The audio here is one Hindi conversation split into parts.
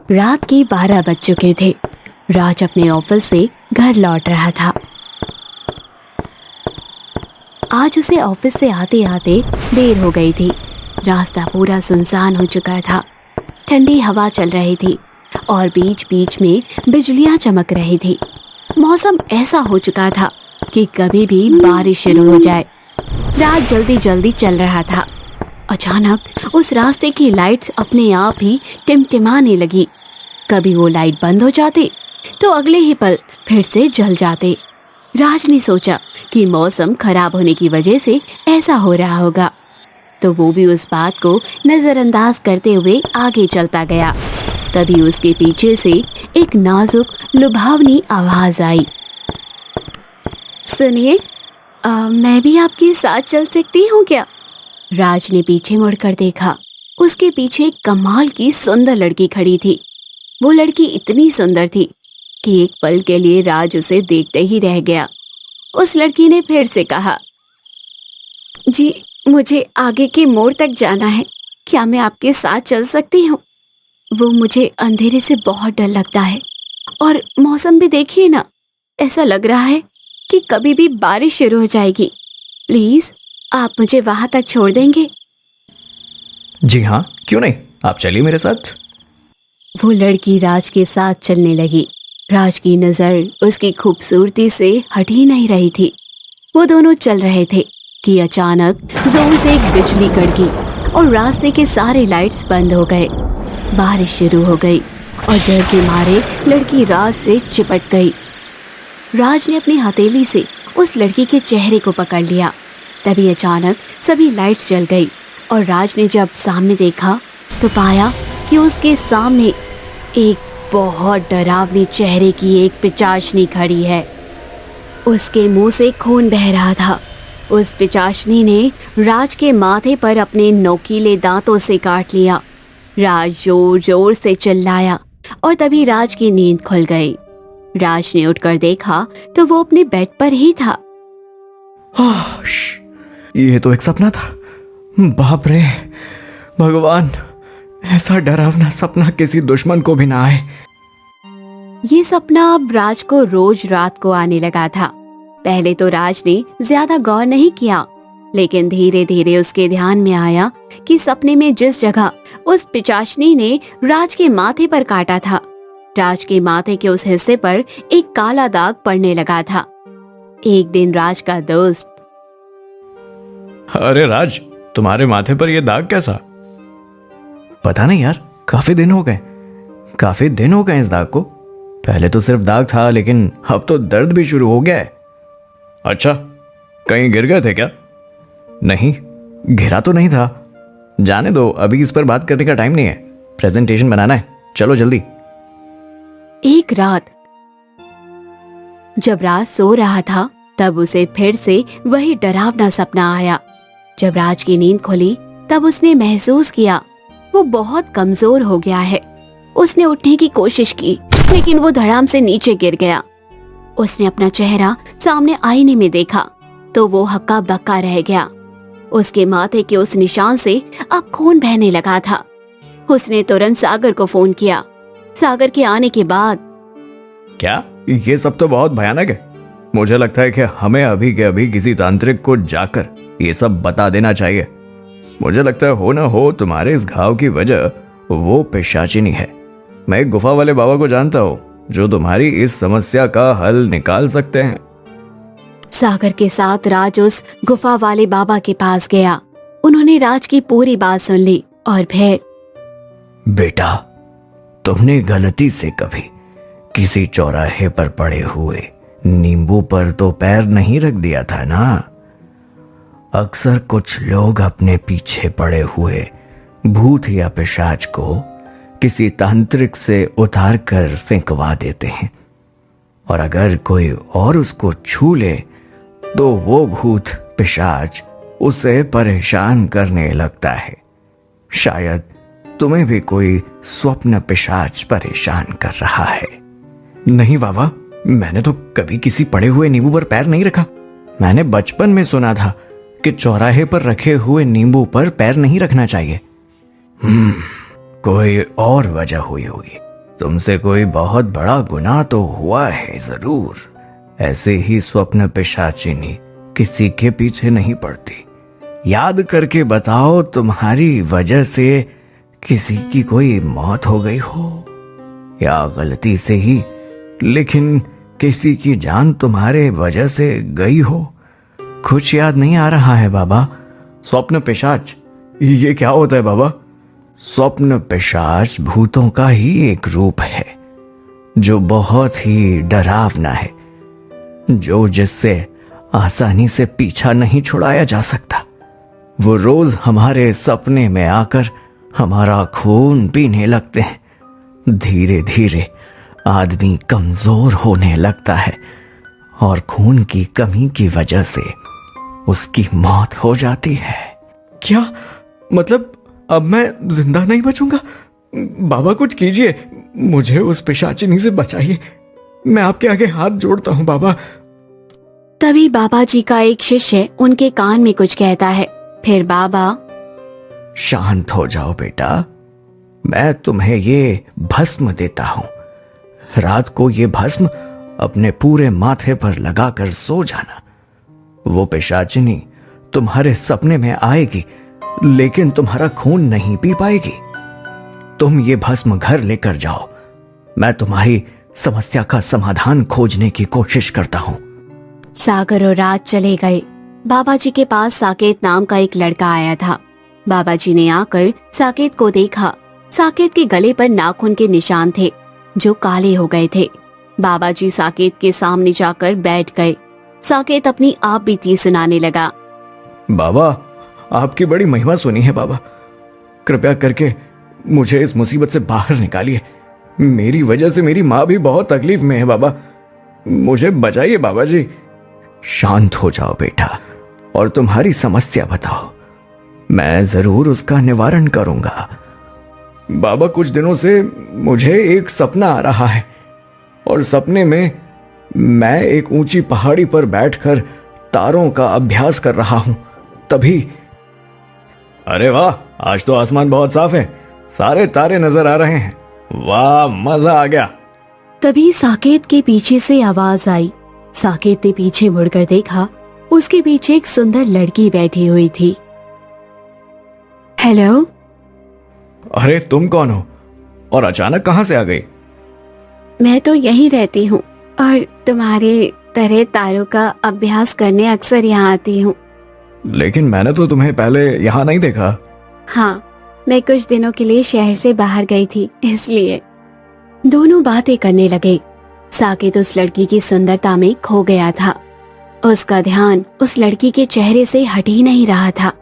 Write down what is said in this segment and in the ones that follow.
रात के 12 बज चुके थे। राज अपने ऑफिस से घर लौट रहा था। आज उसे ऑफिस से आते आते देर हो गई थी। रास्ता पूरा सुनसान हो चुका था। ठंडी हवा चल रही थी और बीच बीच में बिजलियां चमक रही थी। मौसम ऐसा हो चुका था कि कभी भी बारिश शुरू हो जाए। राज जल्दी जल्दी चल रहा था। अचानक उस रास्ते की लाइट्स अपने आप ही टिमटिमाने लगी। कभी वो लाइट बंद हो जाती तो अगले ही पल फिर से जल जाते। राज ने सोचा कि मौसम खराब होने की वजह से ऐसा हो रहा होगा, तो वो भी उस बात को नजरअंदाज करते हुए आगे चलता गया। तभी उसके पीछे से एक नाजुक लुभावनी आवाज आई। सुनिए, मैं भी आपके साथ चल सकती हूँ क्या? राज ने पीछे मुड़कर देखा। उसके पीछे एक कमाल की सुंदर लड़की खड़ी थी। वो लड़की इतनी सुंदर थी कि एक पल के लिए राज उसे देखते ही रह गया। उस लड़की ने फिर से कहा, जी मुझे आगे के मोड़ तक जाना है, क्या मैं आपके साथ चल सकती हूँ? वो मुझे अंधेरे से बहुत डर लगता है और मौसम भी देखिए ना, ऐसा लग रहा है कि कभी भी बारिश शुरू हो जाएगी। प्लीज आप मुझे वहां तक छोड़ देंगे? जी हाँ, क्यों नहीं, आप चलिए मेरे साथ। वो लड़की राज के साथ चलने लगी। राज की नजर उसकी खूबसूरती से हट ही नहीं रही थी। वो दोनों चल रहे थे कि अचानक जोर से एक बिजली कड़की और रास्ते के सारे लाइट्स बंद हो गए। बारिश शुरू हो गई और डर के मारे लड़की राज से चिपट गई। राज ने अपनी हथेली से उस लड़की के चेहरे को पकड़ लिया। तभी अचानक सभी लाइट्स जल गई और राज ने जब सामने देखा तो पाया कि उसके सामने एक बहुत डरावनी चेहरे की एक पिशाचनी खड़ी है। उसके मुंह से खून बह रहा था। उस पिशाचनी ने राज के माथे पर अपने नोकीले दांतों से काट लिया। राज जोर जोर से चिल्लाया और तभी राज की नींद खुल गई। राज ने उठकर देखा तो वो अपने बेड पर ही था। ये तो एक सपना था। बाप रे भगवान, ऐसा डरावना सपना किसी दुश्मन को भी ना आए। ये सपना अब राज को रोज रात को आने लगा था। पहले तो राज ने ज्यादा गौर नहीं किया, लेकिन धीरे धीरे उसके ध्यान में आया कि सपने में जिस जगह उस पिशाचनी ने राज के माथे पर काटा था, राज के माथे के उस हिस्से पर एक काला दाग पड़ने लगा था। एक दिन राज का दोस्त, अरे राज, तुम्हारे माथे पर यह दाग कैसा? पता नहीं यार, काफी दिन हो गए इस दाग को। पहले तो सिर्फ दाग था, लेकिन अब तो दर्द भी शुरू हो गया है। अच्छा, कहीं गिर गए थे क्या? नहीं, गिरा तो नहीं था। जाने दो, अभी इस पर बात करने का टाइम नहीं है। प्रेजेंटेशन बनाना है, चलो जल्दी। एक रात जब राज सो रहा था तब उसे फिर से वही डरावना सपना आया। जब राज की नींद खुली तब उसने महसूस किया वो बहुत कमजोर हो गया है। उसने उठने की कोशिश की, लेकिन वो धड़ाम से नीचे गिर गया। उसने अपना चेहरा सामने आईने में देखा तो वो हक्का बक्का रह गया। उसके माथे के उस निशान से अब खून बहने लगा था। उसने तुरंत सागर को फोन किया। सागर के आने के बाद, क्या ये सब तो बहुत भयानक है। मुझे लगता है कि हमें अभी के अभी किसी तांत्रिक को जाकर ये सब बता देना चाहिए। मुझे लगता है हो ना हो तुम्हारे इस घाव की वजह वो पिशाचिनी है। मैं एक गुफा वाले बाबा को जानता हूँ जो तुम्हारी इस समस्या का हल निकाल सकते हैं। सागर के साथ राज उस गुफा वाले बाबा के पास गया। उन्होंने राज की पूरी बात सुन ली और फिर, बेटा, तुमने गलती से कभी किसी चौराहे पर पड़े हुए नींबू पर तो पैर नहीं रख दिया था ना? अक्सर कुछ लोग अपने पीछे पड़े हुए भूत या पिशाच को किसी तांत्रिक से उतार कर फेंकवा देते हैं, और अगर कोई और उसको छू ले तो वो भूत पिशाच उसे परेशान करने लगता है। शायद तुम्हें भी कोई स्वप्न पिशाच परेशान कर रहा है। नहीं बाबा, मैंने तो कभी किसी पड़े हुए नींबू पर पैर नहीं रखा। मैंने बचपन में सुना था कि चौराहे पर रखे हुए नींबू पर पैर नहीं रखना चाहिए। कोई और वजह हुई होगी। तुमसे कोई बहुत बड़ा गुनाह तो हुआ है जरूर। ऐसे ही स्वप्न पिशाचिनी किसी के पीछे नहीं पड़ती। याद करके बताओ, तुम्हारी वजह से किसी की कोई मौत हो गई हो या गलती से ही, लेकिन किसी की जान तुम्हारे वजह से गई हो? कुछ याद नहीं आ रहा है बाबा? स्वप्न पिशाच, ये क्या होता है बाबा? स्वप्न पिशाच भूतों का ही एक रूप है जो बहुत ही डरावना है, जो जिससे आसानी से पीछा नहीं छुड़ाया जा सकता। वो रोज हमारे सपने में आकर हमारा खून पीने लगते हैं। धीरे धीरे आदमी कमजोर होने लगता है और खून की कमी की वजह से उसकी मौत हो जाती है। क्या मतलब अब मैं जिंदा नहीं बचूंगा? बाबा कुछ कीजिए, मुझे उस पिशाचिनी से बचाइए। मैं आपके आगे हाथ जोड़ता हूं बाबा। तभी बाबा जी का एक शिष्य उनके कान में कुछ कहता है। फिर बाबा, शांत हो जाओ बेटा, मैं तुम्हें ये भस्म देता हूं। रात को ये भस्म अपने पूरे माथे पर लगाकर सो जाना। वो पिशाचिनी तुम्हारे सपने में आएगी, लेकिन तुम्हारा खून नहीं पी पाएगी। तुम ये भस्म घर लेकर जाओ, मैं तुम्हारी समस्या का समाधान खोजने की कोशिश करता हूं। सागर और राज चले गए। बाबा जी के पास साकेत नाम का एक लड़का आया था। बाबा जी ने आकर साकेत को देखा। साकेत के गले पर नाखून के निशान थे जो काले हो गए थे। बाबा जी साकेत के सामने जाकर बैठ गए। साकेत अपनी आप बीती सुनाने लगा। बाबा, आपकी बड़ी महिमा सुनी है बाबा। कृपया करके मुझे इस मुसीबत से बाहर निकालिए। मेरी वजह से मेरी माँ भी बहुत तकलीफ में है बाबा। मुझे बचाइए बाबा जी। शांत हो जाओ बेटा और तुम्हारी समस्या बताओ, मैं जरूर उसका निवारण करूंगा। बाबा, कुछ दिनों से मुझे एक सपना आ रहा है और सपने में मैं एक ऊंची पहाड़ी पर बैठकर तारों का अभ्यास कर रहा हूं। तभी, अरे वाह, आज तो आसमान बहुत साफ है, सारे तारे नजर आ रहे हैं। वाह, मजा आ गया। तभी साकेत के पीछे से आवाज आई। साकेत ने पीछे मुड़कर देखा। उसके पीछे एक सुंदर लड़की बैठी हुई थी। हेलो। अरे तुम कौन हो और अचानक कहां से आ गई? मैं तो यहीं रहती हूँ और तुम्हारे तरह तारों का अभ्यास करने अक्सर यहाँ आती हूँ। लेकिन मैंने तो तुम्हें पहले यहाँ नहीं देखा। हाँ, मैं कुछ दिनों के लिए शहर से बाहर गई थी, इसलिए। दोनों बातें करने लगे। साकेत उस लड़की की सुंदरता में खो गया था। उसका ध्यान उस लड़की के चेहरे से हट ही नहीं रहा था।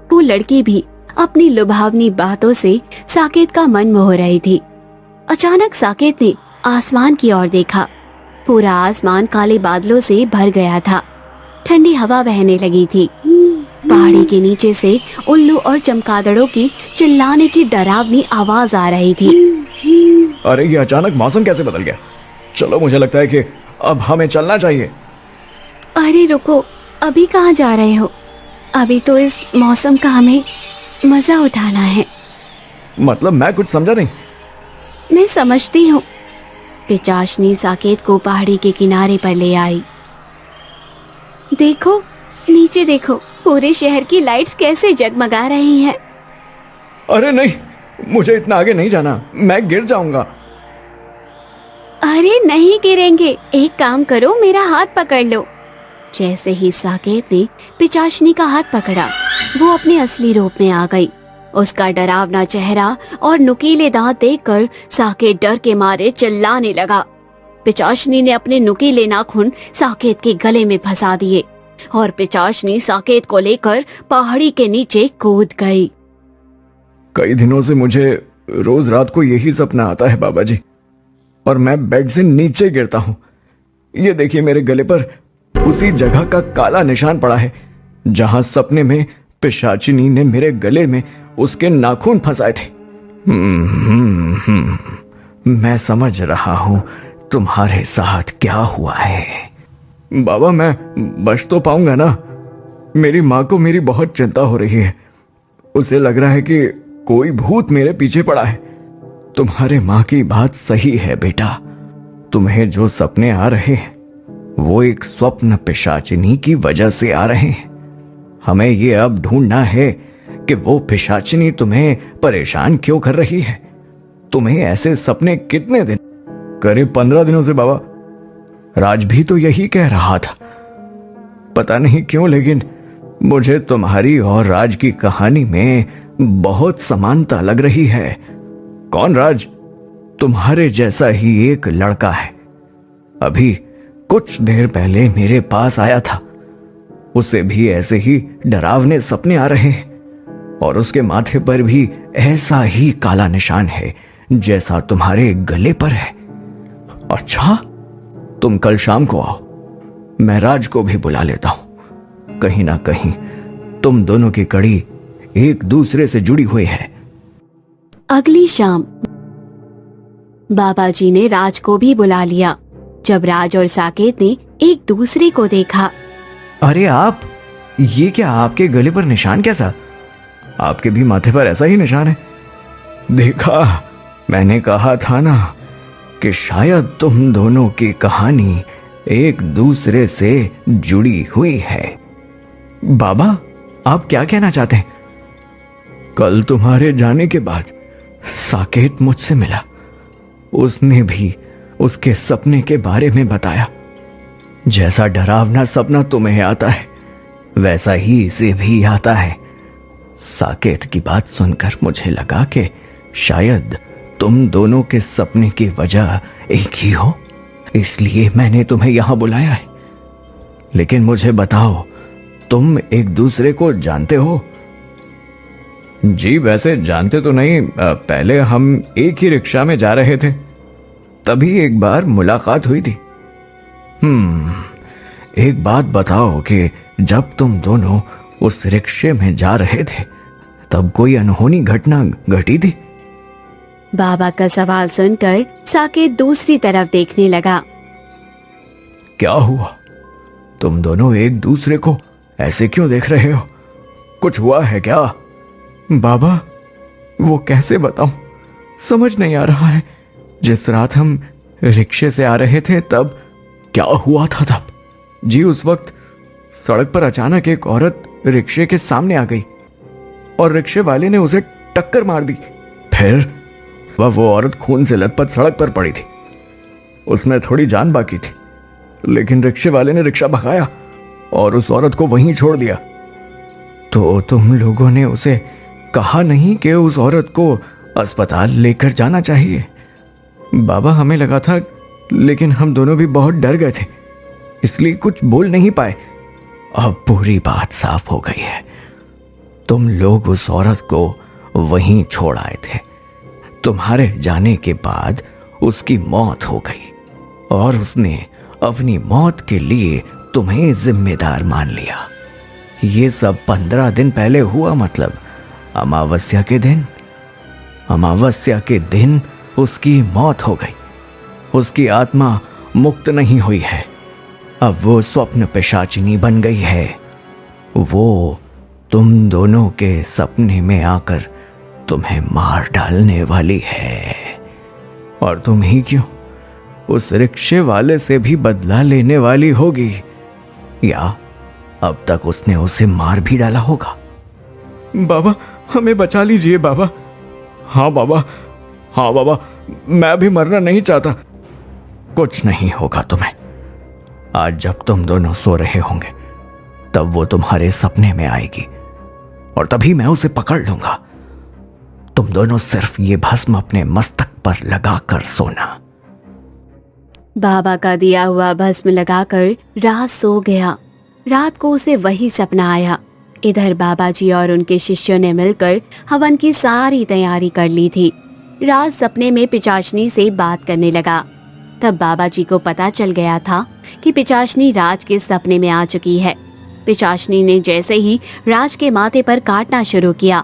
वो लड़की भी अपनी लुभावनी बातों से साकेत का मन मोह रही थी। अचानक साकेत ने आसमान की ओर देखा। पूरा आसमान काले बादलों से भर गया था। ठंडी हवा बहने लगी थी। पहाड़ी के नीचे से उल्लू और चमगादड़ों की चिल्लाने की डरावनी आवाज आ रही थी। अरे ये अचानक मौसम कैसे बदल गया? चलो, मुझे लगता है कि अब हमें चलना चाहिए। अरे रुको, अभी कहाँ जा रहे हो? अभी तो इस मौसम का हमें मजा उठाना है। मतलब मैं कुछ समझा नहीं। मैं समझती हूँ। पिचाशनी साकेत को पहाड़ी के किनारे पर ले आई। देखो, नीचे देखो, पूरे शहर की लाइट्स कैसे जगमगा रही हैं। अरे नहीं, मुझे इतना आगे नहीं जाना, मैं गिर जाऊंगा। अरे नहीं गिरेंगे, एक काम करो, मेरा हाथ पकड़ लो। जैसे ही साकेत ने पिचाशनी का हाथ पकड़ा, वो अपने असली रूप में आ गई। उसका डरावना चेहरा और नुकीले दांत देखकर साकेत डर के मारे चिल्लाने लगा। पिचाशनी ने अपने नुकीले नाखून साकेत के गले में फंसा दिए और पिचाशनी साकेत को लेकर पहाड़ी के नीचे कूद गई। कई दिनों से मुझे रोज रात को यही सपना आता है बाबा जी, और मैं बेड से नीचे गिरता हूँ। ये देखिए, मेरे गले पर उसी जगह का काला निशान पड़ा है जहां सपने में पिशाचिनी ने मेरे गले में उसके नाखून फंसाए थे। मैं समझ रहा हूं तुम्हारे साथ क्या हुआ है। बाबा, मैं बच तो पाऊंगा ना? मेरी माँ को मेरी बहुत चिंता हो रही है। उसे लग रहा है कि कोई भूत मेरे पीछे पड़ा है। तुम्हारे माँ की बात सही है बेटा। तुम्हें जो सपने आ रहे हैं वो एक स्वप्न पिशाचिनी की वजह से आ रहे हैं। हमें ये अब ढूंढना है कि वो पिशाचिनी तुम्हें परेशान क्यों कर रही है। तुम्हें ऐसे सपने कितने दिन? करीब 15 दिनों से बाबा। राज भी तो यही कह रहा था। पता नहीं क्यों, लेकिन मुझे तुम्हारी और राज की कहानी में बहुत समानता लग रही है। कौन राज? तुम्हारे जैसा ही एक लड़का है, अभी कुछ देर पहले मेरे पास आया था। उसे भी ऐसे ही डरावने सपने आ रहे हैं और उसके माथे पर भी ऐसा ही काला निशान है जैसा तुम्हारे गले पर है। अच्छा, तुम कल शाम को आओ, मैं राज को भी बुला लेता हूं। कहीं ना कहीं तुम दोनों की कड़ी एक दूसरे से जुड़ी हुई है। अगली शाम बाबा जी ने राज को भी बुला लिया। जब राज और साकेत ने एक दूसरे को देखा, अरे आप, ये क्या आपके गले पर निशान कैसा? आपके भी माथे पर ऐसा ही निशान है। देखा, मैंने कहा था ना कि शायद तुम दोनों की कहानी एक दूसरे से जुड़ी हुई है। बाबा, आप क्या कहना चाहते हैं? कल तुम्हारे जाने के बाद साकेत मुझसे मिला। उसने भी उसके सपने के बारे में बताया। जैसा डरावना सपना तुम्हें आता है वैसा ही इसे भी आता है। साकेत की बात सुनकर मुझे लगा कि शायद तुम दोनों के सपने की वजह एक ही हो, इसलिए मैंने तुम्हें यहां बुलाया है। लेकिन मुझे बताओ, तुम एक दूसरे को जानते हो? जी वैसे जानते तो नहीं, पहले हम एक ही रिक्शा में जा रहे थे, तभी एक बार मुलाकात हुई थी। एक बात बताओ कि जब तुम दोनों उस रिक्शे में जा रहे थे तब कोई अनहोनी घटना घटी थी? बाबा का सवाल सुनकर साकेत दूसरी तरफ देखने लगा। क्या हुआ? तुम दोनों एक दूसरे को ऐसे क्यों देख रहे हो? कुछ हुआ है क्या? बाबा, वो कैसे बताऊं, समझ नहीं आ रहा है। जिस रात हम रिक्शे से आ रहे थे तब क्या हुआ था तब? जी उस वक्त सड़क पर अचानक एक औरत रिक्शे के सामने आ गई और रिक्शे वाले ने उसे टक्कर मार दी। फिर वो औरत खून से लथपथ सड़क पर पड़ी थी। उसमें थोड़ी जान बाकी थी, लेकिन रिक्शे वाले ने रिक्शा भगाया और उस औरत को वहीं छोड़ दिया। तो तुम लोगों ने उसे कहा नहीं कि उस औरत को अस्पताल लेकर जाना चाहिए? बाबा, हमें लगा था, लेकिन हम दोनों भी बहुत डर गए थे, इसलिए कुछ बोल नहीं पाए। अब पूरी बात साफ हो गई है। तुम लोग उस औरत को वहीं छोड़ आए थे। तुम्हारे जाने के बाद उसकी मौत हो गई और उसने अपनी मौत के लिए तुम्हें जिम्मेदार मान लिया। ये सब 15 दिन पहले हुआ, मतलब अमावस्या के दिन। अमावस्या के दिन उसकी मौत हो गई। उसकी आत्मा मुक्त नहीं हुई है। अब वो स्वप्न पिशाचिनी बन गई है। वो तुम दोनों के सपने में आकर तुम्हें मार डालने वाली है। और तुम ही क्यों, उस रिक्शे वाले से भी बदला लेने वाली होगी, या अब तक उसने उसे मार भी डाला होगा। बाबा, हमें बचा लीजिए बाबा। हाँ बाबा, हाँ बाबा, मैं भी मरना नहीं चाहता। कुछ नहीं होगा तुम्हें। आज जब तुम दोनों सो रहे होंगे तब वो तुम्हारे सपने में आएगी और तभी मैं उसे पकड़ लूंगा। तुम दोनों सिर्फ ये भस्म अपने मस्तक पर लगाकर सोना। बाबा का दिया हुआ भस्म लगाकर रात सो गया। रात को उसे वही सपना आया। इधर बाबा जी और उनके शिष्यों ने मिलकर हवन की सारी तैयारी कर ली थी। राज सपने में पिचाशनी से बात करने लगा। तब बाबा जी को पता चल गया था कि पिचाशनी राज के सपने में आ चुकी है। पिचाशनी ने जैसे ही राज के माथे पर काटना शुरू किया,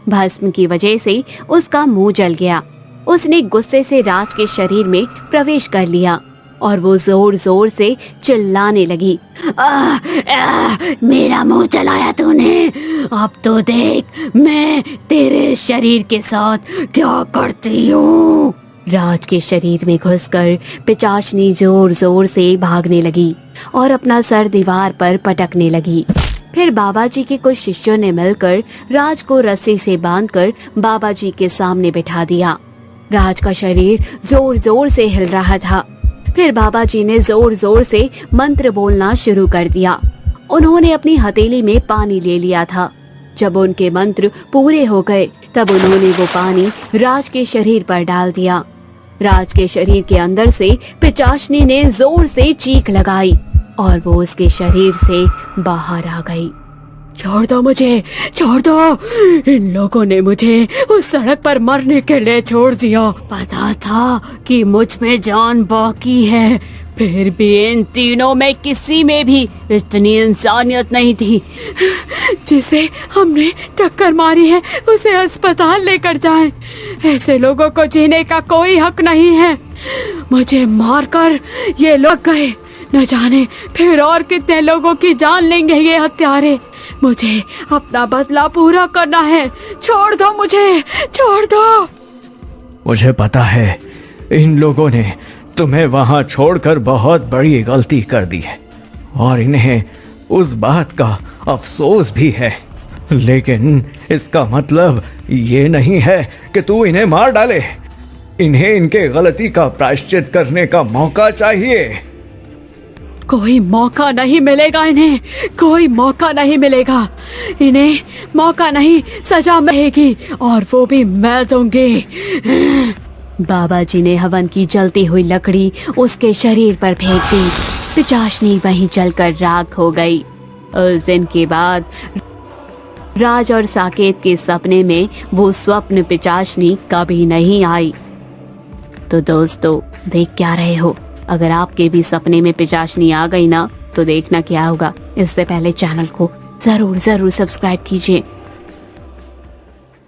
भस्म की वजह से उसका मुंह जल गया। उसने गुस्से से राज के शरीर में प्रवेश कर लिया और वो जोर जोर से चिल्लाने लगी। मेरा मुंह जलाया तूने, अब तो देख मैं तेरे शरीर के साथ क्या करती हूँ। राज के शरीर में घुसकर पिचाचनी जोर जोर से भागने लगी और अपना सर दीवार पर पटकने लगी। फिर बाबा जी के कुछ शिष्यों ने मिलकर राज को रस्सी से बांधकर बाबा जी के सामने बिठा दिया। राज का शरीर जोर जोर से हिल रहा था। फिर बाबा जी ने जोर जोर से मंत्र बोलना शुरू कर दिया। उन्होंने अपनी हथेली में पानी ले लिया था। जब उनके मंत्र पूरे हो गए तब उन्होंने वो पानी राज के शरीर पर डाल दिया। राज के शरीर के अंदर से पिचाचनी ने जोर से चीख लगाई और वो उसके शरीर से बाहर आ गई। छोड़ दो मुझे, छोड़ दो, इन लोगों ने मुझे उस सड़क पर मरने के लिए छोड़ दिया। पता था कि मुझ में जान बाकी है, फिर भी इन तीनों में किसी में भी इतनी इंसानियत नहीं थी। जिसे हमने टक्कर मारी है उसे अस्पताल लेकर जाएं। ऐसे लोगों को जीने का कोई हक नहीं है। मुझे मारकर ये लोग गए, न जाने फिर और कितने लोगों की जान लेंगे ये हत्यारे। मुझे अपना बदला पूरा करना है। छोड़ दो मुझे, छोड़ दो। मुझे पता है इन लोगों ने तुम्हें वहां छोड़कर बहुत बड़ी गलती कर दी है और इन्हें उस बात का अफसोस भी है, लेकिन इसका मतलब ये नहीं है कि तू इन्हें मार डाले। इन्हें इनके गलती का प्रायश्चित करने का मौका चाहिए। कोई मौका नहीं मिलेगा इन्हें, कोई मौका नहीं मिलेगा। इन्हें मौका नहीं, सजा मिलेगी और वो भी मैं दूंगी। बाबा जी ने हवन की जलती हुई लकड़ी उसके शरीर पर फेंक दी। पिचाचनी वहीं जलकर राख हो गई। उस दिन के बाद राज और साकेत के सपने में वो स्वप्न पिचाचनी कभी नहीं आई। तो दोस्तों, देख क्या रहे हो? अगर आपके भी सपने में पिचाचनी आ गई ना तो देखना क्या होगा। इससे पहले चैनल को जरूर सब्सक्राइब कीजिए